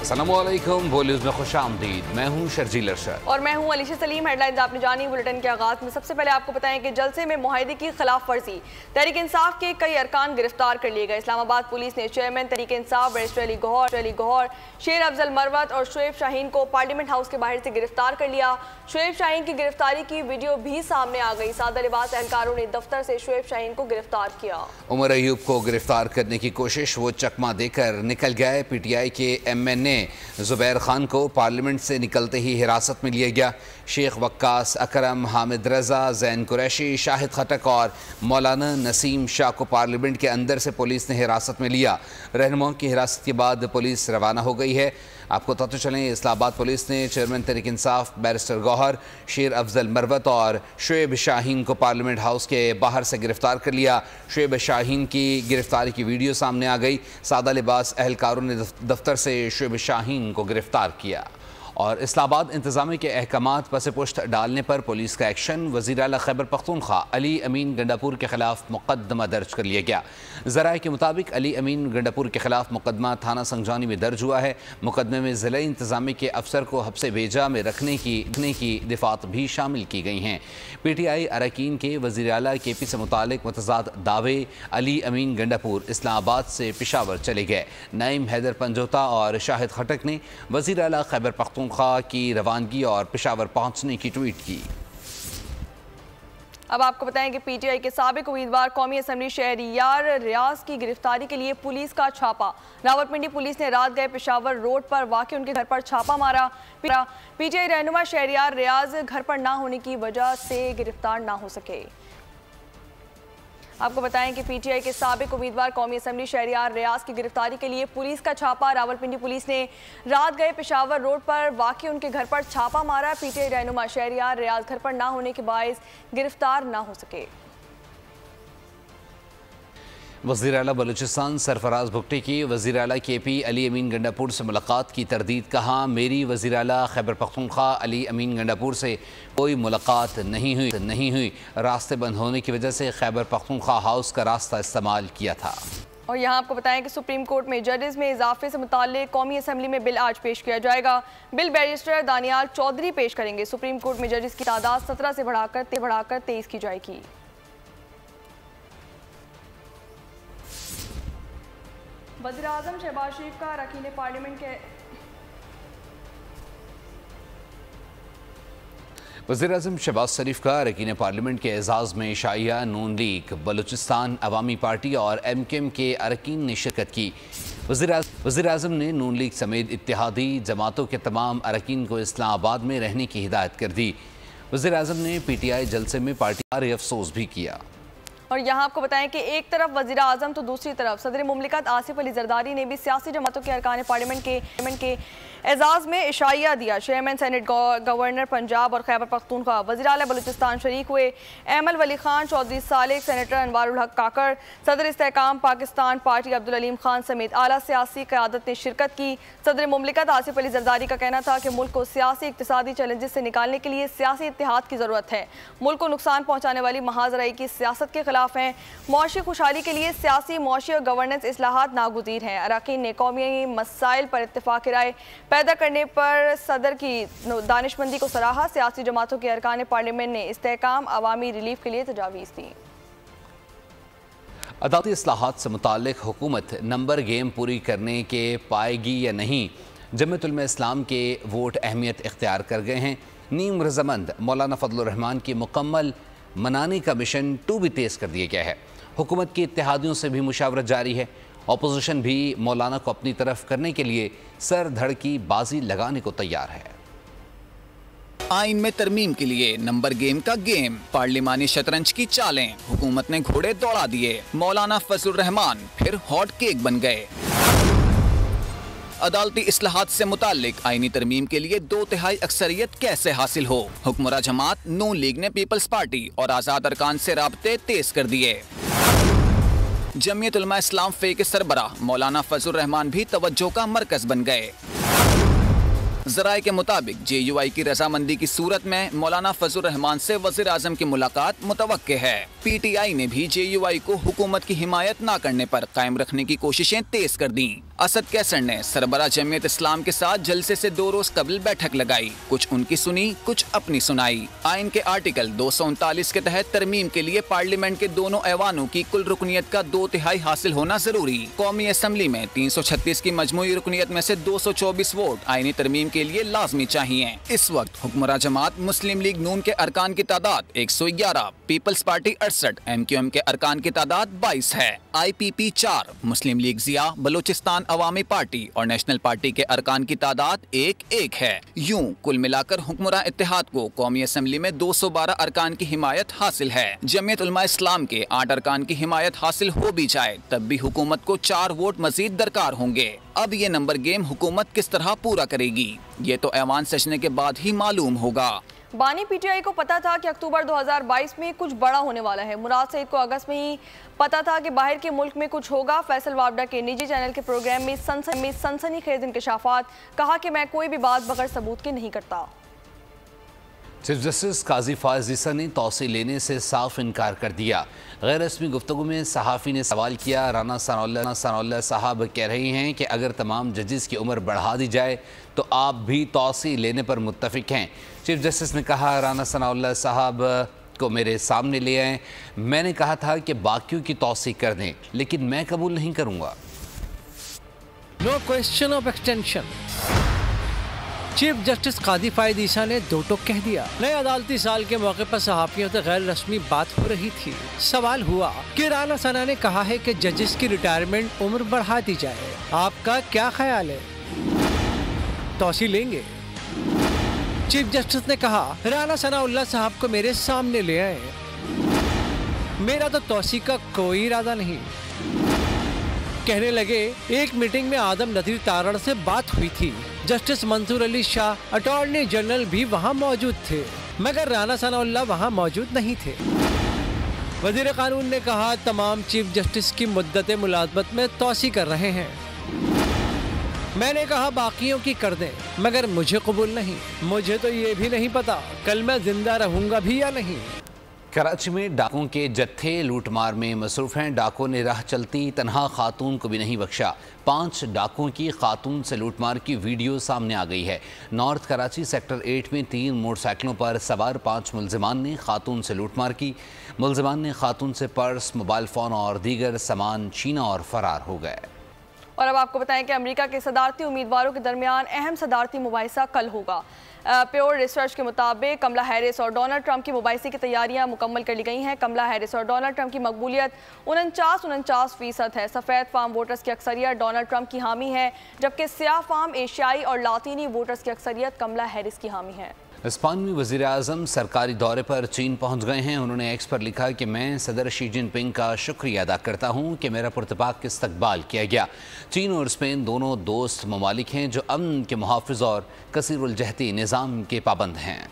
अस्सलामुअलैकुम, वॉल्यूज़ में खुशामदीद। मैं हूं शर्जील अरशद और मैं हूं अलीशा सलीम। हेडलाइंस आपने जानी। बुलेटिन के आगाज में सबसे पहले आपको बताएं कि जलसे में मुआहदे की खिलाफ वर्जी, तहरीक इंसाफ के कई अरकान गिरफ्तार कर लिए गए। इस्लामाबाद पुलिस ने चेयरमैन तहरीक इंसाफ बैरिस्टर अली गौहर, शेर अफजल मरवत और शुएब शाहीन को पार्लियामेंट हाउस के बाहर से गिरफ्तार कर लिया। शुएब शाहीन की गिरफ्तारी की वीडियो भी सामने आ गई। सादा लिबास एहलकारों ने दफ्तर से शुएब शाहीन को गिरफ्तार किया। उमर अयूब को गिरफ्तार करने की कोशिश, वो चकमा देकर निकल गए। PTI के MNA जुबैर खान को पार्लियामेंट से निकलते ही हिरासत में लिया गया। शेख वक्कास, अकरम, हामिद रजा, जैन कुरैशी, शाहिद खटक और मौलाना नसीम शाह को पार्लियामेंट के अंदर से पुलिस ने हिरासत में लिया। रहनुमाओं की हिरासत के बाद पुलिस रवाना हो गई है। आपको बताते चलें, इस्लामाबाद पुलिस ने चेयरमैन तहरीक इंसाफ बैरिस्टर गौहर, शेर अफजल मरवत और शुएब शाहीन को पार्लियामेंट हाउस के बाहर से गिरफ्तार कर लिया। शुएब शाहीन की गिरफ्तारी की वीडियो सामने आ गई। सादा लिबास एहलकारों ने दफ्तर से शुएब शाहीन को गिरफ्तार किया। और इस्लामाबाद इंतजामी के अहकामात पस पुश्त डालने पर पुलिस का एक्शन। वज़ीर आला खैबर पख्तूनख्वा अली अमीन गंडापुर के खिलाफ मुकदमा दर्ज कर लिया गया। ज़राए के मुताबिक अली अमीन गंडापुर के खिलाफ मुकदमा थाना संजानी में दर्ज हुआ है। मुकदमे में ज़िला इंतजामी के अफसर को हब्से भेजा में रखने की दिफात भी शामिल की गई हैं। PTI अरकान के वज़ीर आला KP से मुतालिक मुतज़ाद दावे। अली अमीन गंडापुर इस्लामाबाद से पेशावर चले गए। नईम हैदर पंजोता और शाहिद खटक ने वज़ीर आला खैबर पख्तूनख्वा की रवानगी और पेशावर पहुंचने की ट्वीट की। अब आपको बताएं कि PTI के साबिक उम्मीदवार कौमी असम्बली शहरियार रियाज की गिरफ्तारी के लिए पुलिस का छापा। रावलपिंडी पुलिस ने रात गए पेशावर रोड पर वाक़ उनके घर पर छापा मारा। PTI रहनुमा शहरियार रियाज घर पर ना होने की वजह से गिरफ्तार ना हो सके। आपको बताएं कि PTI के साबिक उम्मीदवार कौमी असम्बली शहरियार रियाज की गिरफ्तारी के लिए पुलिस का छापा। रावलपिंडी पुलिस ने रात गए पेशावर रोड पर वाक़ उनके घर पर छापा मारा। PTI रहनुमा शहरियार रियाज घर पर ना होने के बायस गिरफ्तार ना हो सके। वज़ीर आला बलूचिस्तान सरफराज भुट्टो की वज़ीर आला KP अली अमीन गंडापुर से मुलाकात की तरदीद। कहा, मेरी वज़ीर आला खैबर पख्तूनख्वा अली अमीन गंडापुर से कोई मुलाकात नहीं हुई। रास्ते बंद होने की वजह से खैबर पख्तूनख्वा हाउस का रास्ता इस्तेमाल किया था। और यहाँ आपको बताएं कि सुप्रीम कोर्ट में जजेस में इजाफे से मुताल्लिक कौमी असम्बली में बिल आज पेश किया जाएगा। बिल बैरिस्टर दानियाल चौधरी पेश करेंगे। सुप्रीम कोर्ट में जजेस की तादाद 17 से बढ़ाकर 23 की जाएगी। वज़ीर आज़म शहबाज शरीफ का अरकान पार्लियामेंट के वज़ीर-ए-आज़म शहबाज शरीफ का अरकान पार्लियामेंट के एजाज़ में शाइया नून लीग, बलूचिस्तान अवामी पार्टी और MKM के अरकान ने शिरकत की। वज़ीर-ए-आज़म ने नून लीग समेत इत्तेहादी जमातों के तमाम अरकान को इस्लामाबाद में रहने की हिदायत कर दी। वज़ीर-ए-आज़म ने PTI जलसे में पार्टी का अफसोस भी किया। और यहाँ आपको बताएं कि एक तरफ वज़ीर आज़म तो दूसरी तरफ सदर मुमलिकत आसिफ अली जरदारी ने भी सियासी जमातों के अरकान पार्लियामेंट के एजाज़ में इशाइया दिया। चेयरमैन सेनेट गवर्नर पंजाब और खैबर पख्तूनख्वा वज़ीर आला बलूचिस्तान शरीक हुए। अहमद वली खान चौधरी सालिक, सेनेटर अनवारुल हक काकड़, सदर इस्तेहकाम पाकिस्तान पार्टी अब्दुल अलीम खान समेत आला सियासी क़यादत ने शिरकत की। सदर मुमलिकत आसिफ अली जरदारी का कहना था कि मुल्क को सियासी इक़्तिसादी चैलेंजेस से निकालने के लिए सियासी इत्तेहाद की ज़रूरत है। मुल्क को नुकसान पहुँचाने वाली महाजराई की सियासत के खिलाफ हैं। मुआशी खुशहाली के लिए सियासी, मुआशी और गवर्नेंस इस्लाहात नागुज़ीर हैं। अरकान ने कौमी मसाइल पर इत्तेफाक राय पैदा करने पर सदर की दानिशमंदी को सराहा। सियासी जमातों के अरकान पार्लियामेंट ने इस्तेहकाम अवामी रिलीफ के लिए तजावीज़ दी। अदालती इस्लाहात से मुताल्लिक हुकूमत नंबर गेम पूरी करने के पाएगी या नहीं, जमीयत उलमा इस्लाम के वोट अहमियत इख्तियार कर गए हैं। नीम रजामंद मौलाना फजलुर रहमान की मुकम्मल मनाने का मिशन 2 भी तेज़ कर दिया गया है। हुकूमत की इत्तेहादियों से भी मुशावरत जारी है। अपोजिशन भी मौलाना को अपनी तरफ करने के लिए सर धड़ की बाजी लगाने को तैयार है। आइन में तरमीम के लिए नंबर गेम का गेम, पार्लिमानी शतरंज की चालें, हुकूमत ने घोड़े दौड़ा दिए। मौलाना फजलुर रहमान फिर हॉट केक बन गए। अदालती इस्लाहात से मुताल्लिक आईनी तरमीम के लिए 2/3 अक्सरियत कैसे हासिल हो। हुक्मरान जमात नून लीग ने पीपल्स पार्टी और आज़ाद अरकान से राब्ते तेज कर दिए। जमीयत उलमा इस्लाम फे के सरबराह मौलाना फजलुर रहमान भी तवज्जो का मरकज बन गए। जराये के मुताबिक JUI की रजामंदी की सूरत में मौलाना फजल रहमान से वज़ीर आज़म की मुलाकात मुतवक्के है। PTI ने भी JUI को हुकूमत की हिमायत न करने पर कायम रखने की कोशिशें तेज कर दी। असद कैसर ने सरबरा जमीयत इस्लाम के साथ जलसे से 2 रोज कबल बैठक लगाई, कुछ उनकी सुनी, कुछ अपनी सुनाई। आइन के आर्टिकल 239 के तहत तरमीम के लिए पार्लियामेंट के दोनों ऐवानों की कुल रुकनीत का 2/3 हासिल होना जरूरी। कौमी असम्बली में 336 की मजमूई रुकनीत में से 224 वोट आईनी तरमीम के लिए लाजमी चाहिए। इस वक्त हुक्मरान जमात मुस्लिम लीग नून के अरकान की तादाद 111, पीपल्स पार्टी 68, MQM के अरकान की तादाद 22 है। IPP 4, मुस्लिम लीग जिया, बलोचिस्तान अवामी पार्टी और नेशनल पार्टी के अरकान की तादाद 1-1 है। यूं कुल मिलाकर हुक्मरान इत्तेहाद को कौमी असम्बली में 212 अरकान की हिमायत हासिल है। जमीयत उलमा इस्लाम के 8 अरकान की हिमायत हासिल हो भी जाए तब भी हुकूमत को 4 वोट मजीद दरकार होंगे। अब ये नंबर गेम हुकूमत किस तरह पूरा करेगी, ये तो ऐवान सजने के बाद ही मालूम होगा। बानी PTI को पता था कि अक्टूबर 2022 में कुछ बड़ा होने वाला है। मुराद सईद को अगस्त में ही पता था कि बाहर के मुल्क में कुछ होगा। फैसल वाबडा के निजी चैनल के प्रोग्राम में सनसनीखेज इंकशाफात, कहा कि मैं कोई भी बात बगैर सबूत के नहीं करता। चीफ जस्टिस काजी फायज ईसा ने तौसी लेने से साफ इनकार कर दिया। गैर रस्मी गुफ्तगू में सहाफ़ी ने सवाल किया। राना सनाउल्लाह साहब कह रही हैं कि अगर तमाम जजेस की उम्र बढ़ा दी जाए तो आप भी तौसी लेने पर मुत्तफिक हैं। चीफ जस्टिस ने कहा, राना सनाउल्लाह साहब को मेरे सामने ले आए। मैंने कहा था कि बाकियों की तौसी कर दें, लेकिन मैं कबूल नहीं करूँगा। No question of extension. Chief justice Qazi Faez Isa ने दो टोक कह दिया। नए अदालती साल के मौके पर सहाफियों से गैर रस्मी बात हो रही थी। सवाल हुआ कि राना सना ने कहा है कि जजेस की रिटायरमेंट उम्र बढ़ा दी जाए, आपका क्या ख्याल है, तौसी लेंगे? चीफ जस्टिस ने कहा, राना सनाउल्लाह साहब को मेरे सामने ले आए, मेरा तो तौसी का कोई इरादा नहीं। कहने लगे, एक मीटिंग में आदम नज़ीर तारण से बात हुई थी, justice Mansoor Ali Shah attorney general भी वहाँ मौजूद थे, मगर राना सनाउल्लाह वहाँ मौजूद नहीं थे। वजीर कानून ने कहा, तमाम चीफ जस्टिस की मुद्दत मुलाजमत में तौसी कर रहे हैं। मैंने कहा बाकियों की कर दें, मगर मुझे कबूल नहीं। मुझे तो ये भी नहीं पता कल मैं जिंदा रहूंगा भी या नहीं। कराची में डाकुओं के जत्थे लूटमार में मसरूफ़ हैं। डाकुओं ने राह चलती तनहा खातून को भी नहीं बख्शा। 5 डाकुओं की खातून से लूटमार की वीडियो सामने आ गई है। नॉर्थ कराची सेक्टर 8 में 3 मोटरसाइकिलों पर सवार 5 मुलजिमान ने खातून से लूटमार की। मुलजिमान ने खातून से पर्स, मोबाइल फ़ोन और दीगर सामान छीना और फरार हो गए। और अब आपको बताएं कि अमेरिका के सदारती उम्मीदवारों के दरमियान अहम सदारती मुबाहिसा कल होगा। प्योर रिसर्च के मुताबिक कमला हैरिस और डोनाल्ड ट्रंप की मुबाहिसे की तैयारियां मुकम्मल कर ली गई हैं। कमला हैरिस और डोनाल्ड ट्रंप की मकबूलियत 49% है। सफ़ेद फार्म वोटर्स की अक्सरियत डोनाल्ड ट्रंप की हामी है, जबकि स्याह फार्म, एशियाई और लातीनी वोटर्स की अक्सरियत कमला हैरिस की हामी है। स्पेनी वज़ीर आज़म सरकारी दौरे पर चीन पहुँच गए हैं। उन्होंने एक्स पर लिखा कि मैं सदर शी जिनपिंग का शुक्रिया अदा करता हूँ कि मेरा पुरतपाक इस्तकबाल किया गया। चीन और स्पेन दोनों दोस्त ममालिक हैं जो अमन के मुहाफ़िज़ और कसीरुल-जहती निज़ाम के पाबंद हैं।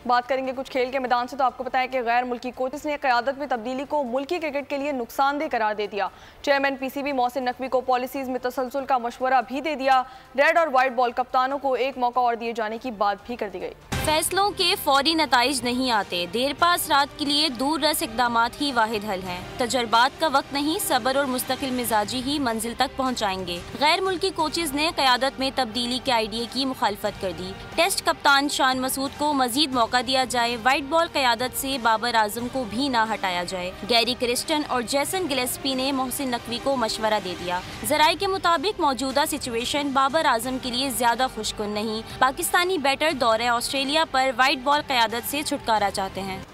बात करेंगे कुछ खेल के मैदान से, तो आपको बताएं कि गैर मुल्की कोचेस ने क़यादत में तब्दीली को मुल्की क्रिकेट के लिए नुकसानदेह करार दे दिया। चेयरमैन PCB मोहसिन नकवी को पॉलिसीज़ में तसलसल का मशवरा भी दे दिया। रेड और वाइट बॉल कप्तानों को एक मौका और दिए जाने की बात भी कर दी गई। फैसलों के फौरी नताइज नहीं आते, देर पास रात के लिए दूर रस इकदामात ही वाहिद हल हैं। तजर्बात का वक्त नहीं, सब्र और मुस्तकिल मिजाजी ही मंजिल तक पहुँचाएंगे। गैर मुल्की कोचेज ने क़यादत में तब्दीली के आइडिया की मुखालफत कर दी। टेस्ट कप्तान शान मसूद को मजीद मौका दिया जाए। वाइट बॉल क़यादत से बाबर आजम को भी ना हटाया जाए। गैरी क्रिस्टन और जैसन गिलेस्पी ने मोहसिन नकवी को मशवरा दे दिया। जराये के मुताबिक मौजूदा सिचुएशन बाबर आजम के लिए ज्यादा खुशकुन नहीं। पाकिस्तानी बैटर दौरे ऑस्ट्रेलिया पर वाइट बॉल क़यादत से छुटकारा चाहते हैं।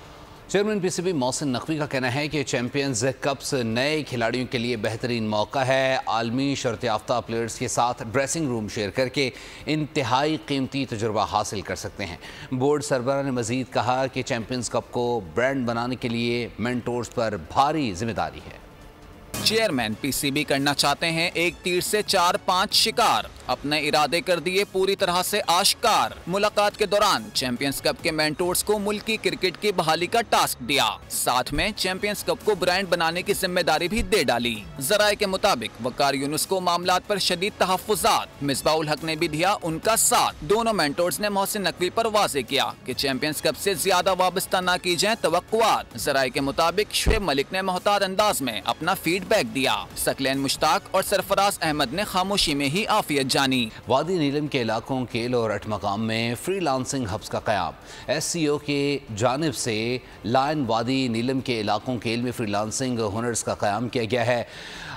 चेयरमैन PCB मोहसिन नकवी का कहना है कि चैंपियंस कप्स नए खिलाड़ियों के लिए बेहतरीन मौका है। आलमी शर्त याफ्ता प्लेयर्स के साथ ड्रेसिंग रूम शेयर करके इंतहाई कीमती तजुर्बा हासिल कर सकते हैं। बोर्ड सरबरा ने मजीद कहा कि चैंपियंस कप को ब्रांड बनाने के लिए मेंटोर्स पर भारी जिम्मेदारी है। चेयरमैन PCB करना चाहते हैं एक तीर से 4-5 शिकार। अपने इरादे कर दिए पूरी तरह से आश्कार। मुलाकात के दौरान चैंपियंस कप के मेंटोर्स को मुल्की क्रिकेट की बहाली का टास्क दिया, साथ में चैंपियंस कप को ब्रांड बनाने की जिम्मेदारी भी दे डाली। जराये के मुताबिक वकार यूनुस को मामलात पर शदीद तहफ्फुज़ात, मिसबाउल हक ने भी दिया उनका साथ। दोनों मेंटोर्स ने मोहसिन नकवी पर वाज़े किया कि चैंपियंस कप से ज्यादा वाबस्ता न की जाए तवक्कुआत। जराये के मुताबिक शुएब मलिक ने मोहतात अंदाज में अपना फीडबैक दिया। सकलैन मुश्ताक और सरफराज अहमद ने खामोशी में ही आफियत जानी। वादी नीलम के इलाकों केल और अटमकाम में फ्रीलांसिंग हब्स का क़याम। SCO के जानिब से लाइन वादी नीलम के इलाकों केल में फ्रीलांसिंग हुनर्स का क़याम किया गया है।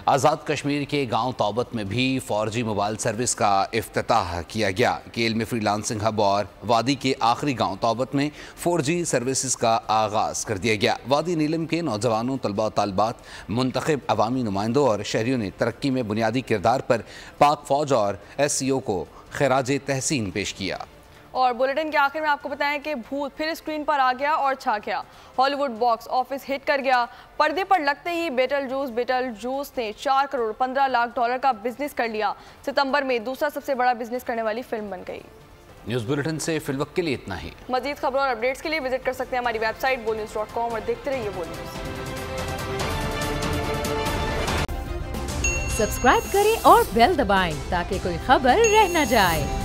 आज़ाद कश्मीर के गांव तौबत में भी 4G मोबाइल सर्विस का इफ्तिताह किया गया। केल में फ्रीलांसिंग हब और वादी के आखिरी गांव तौबत में 4G सर्विसेज का आगाज़ कर दिया गया। वादी नीलम के नौजवानों, तलबा और तालिबात, मुंतखब अवामी नुमाइंदों और शहरियों ने तरक्की में बुनियादी किरदार पर पाक फ़ौज और SCO को खिराज तहसीन पेश किया। और बुलेटिन के आखिर में आपको बताएं कि भूत फिर स्क्रीन पर आ गया और छा गया। हॉलीवुड बॉक्स ऑफिस हिट कर गया। पर्दे पर लगते ही बेटलजूस ने 4 करोड़ 15 लाख डॉलर का बिजनेस कर लिया। सितंबर में दूसरा सबसे बड़ा बिजनेस करने वाली फिल्म बन गई। न्यूज़ बुलेटिन से फिलवक्त के लिए इतना ही। मजीद खबरों और अपडेट्स के लिए विजिट कर सकते हैं हमारी वेबसाइट boldnews.com और देखते रहिए बोल्ड न्यूज़। सब्सक्राइब करें और बेल दबाएं ताकि कोई खबर रह न जाए।